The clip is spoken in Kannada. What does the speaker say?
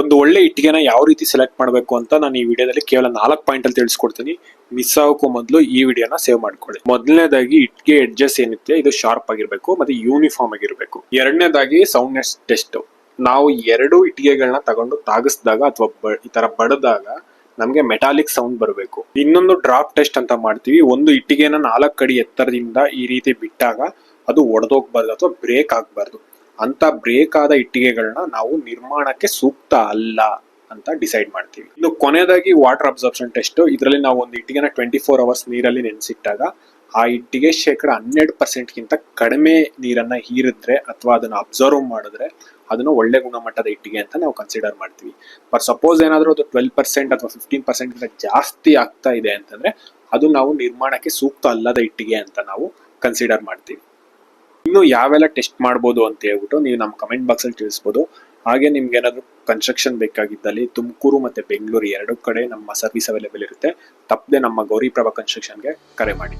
ಒಂದು ಒಳ್ಳೆ ಇಟ್ಟಿಗೆನ ಯಾವ ರೀತಿ ಸೆಲೆಕ್ಟ್ ಮಾಡಬೇಕು ಅಂತ ನಾನು ಈ ವಿಡಿಯೋದಲ್ಲಿ ಕೇವಲ 4 ಪಾಯಿಂಟ್ ಅಲ್ಲಿ ತಿಳಿಸ್ಕೊಡ್ತೀನಿ. ಮಿಸ್ ಆಗೋಕ್ಕೂ ಮೊದಲು ಈ ವಿಡಿಯೋನ ಸೇವ್ ಮಾಡ್ಕೊಳ್ಳಿ. ಮೊದಲನೇದಾಗಿ ಇಟ್ಟಿಗೆ ಎಡ್ಜಸ್ ಏನಿದೆ ಇದು ಶಾರ್ಪ್ ಆಗಿರ್ಬೇಕು ಮತ್ತೆ ಯೂನಿಫಾರ್ಮ್ ಆಗಿರ್ಬೇಕು. ಎರಡನೇದಾಗಿ ಸೌಂಡ್ನೆಸ್ ಟೆಸ್ಟ್. ನಾವು ಎರಡು ಇಟ್ಟಿಗೆಗಳನ್ನ ತಗೊಂಡು ತಾಗಿಸಿದಾಗ ಅಥವಾ ಈ ತರ ಬಡದಾಗ ನಮ್ಗೆ ಮೆಟಾಲಿಕ್ ಸೌಂಡ್ ಬರಬೇಕು. ಇನ್ನೊಂದು ಡ್ರಾಪ್ ಟೆಸ್ಟ್ ಅಂತ ಮಾಡ್ತೀವಿ. ಒಂದು ಇಟ್ಟಿಗೆನ 4 ಅಡಿ ಎತ್ತರದಿಂದ ಈ ರೀತಿ ಬಿಟ್ಟಾಗ ಅದು ಒಡೆದೋಗ್ಬಾರ್ದು ಅಥವಾ ಬ್ರೇಕ್ ಆಗ್ಬಾರ್ದು. ಅಂತ ಬ್ರೇಕ್ ಆದ ಇಟ್ಟಿಗೆಗಳನ್ನ ನಾವು ನಿರ್ಮಾಣಕ್ಕೆ ಸೂಕ್ತ ಅಲ್ಲ ಅಂತ ಡಿಸೈಡ್ ಮಾಡ್ತೀವಿ. ಇನ್ನು ಕೊನೆಯದಾಗಿ ವಾಟರ್ ಅಬ್ಸಾರ್ಪ್ಷನ್ ಟೆಸ್ಟ್. ಇದರಲ್ಲಿ ನಾವು ಒಂದು ಇಟ್ಟಿಗೆನ 24 ಅವರ್ಸ್ ನೀರಲ್ಲಿ ನೆನೆಸಿಟ್ಟಾಗ ಆ ಇಟ್ಟಿಗೆ 12% ಗಿಂತ ಕಡಿಮೆ ನೀರನ್ನ ಹೀರಿದ್ರೆ ಅಥವಾ ಅದನ್ನ ಅಬ್ಸರ್ವ್ ಮಾಡಿದ್ರೆ ಅದನ್ನು ಒಳ್ಳೆ ಗುಣಮಟ್ಟದ ಇಟ್ಟಿಗೆ ಅಂತ ನಾವು ಕನ್ಸಿಡರ್ ಮಾಡ್ತೀವಿ. ಬಟ್ ಸಪೋಸ್ ಏನಾದ್ರೂ ಅದು 12% ಅಥವಾ 15% ಗಿಂತ ಜಾಸ್ತಿ ಆಗ್ತಾ ಇದೆ ಅಂತಂದ್ರೆ ಅದು ನಾವು ನಿರ್ಮಾಣಕ್ಕೆ ಸೂಕ್ತ ಅಲ್ಲದ ಇಟ್ಟಿಗೆ ಅಂತ ನಾವು ಕನ್ಸಿಡರ್ ಮಾಡ್ತೀವಿ. ಇನ್ನು ಯಾವೆಲ್ಲ ಟೆಸ್ಟ್ ಮಾಡ್ಬೋದು ಅಂತ ಹೇಳ್ಬಿಟ್ಟು ನೀವು ನಮ್ಮ ಕಮೆಂಟ್ ಬಾಕ್ಸ್ ಅಲ್ಲಿ ತಿಳಿಸ್ಬೋದು. ಹಾಗೆ ನಿಮ್ಗೆ ಏನಾದ್ರು ಕನ್ಸ್ಟ್ರಕ್ಷನ್ ಬೇಕಾಗಿದ್ದಲ್ಲಿ ತುಮಕೂರು ಮತ್ತೆ ಬೆಂಗಳೂರು 2 ಕಡೆ ನಮ್ಮ ಸರ್ವಿಸ್ ಅವೈಲೇಬಲ್ ಇರುತ್ತೆ. ತಪ್ಪದೆ ನಮ್ಮ ಗೌರಿಪ್ರಭಾ ಕನ್ಸ್ಟ್ರಕ್ಷನ್ಗೆ ಕರೆ ಮಾಡಿ.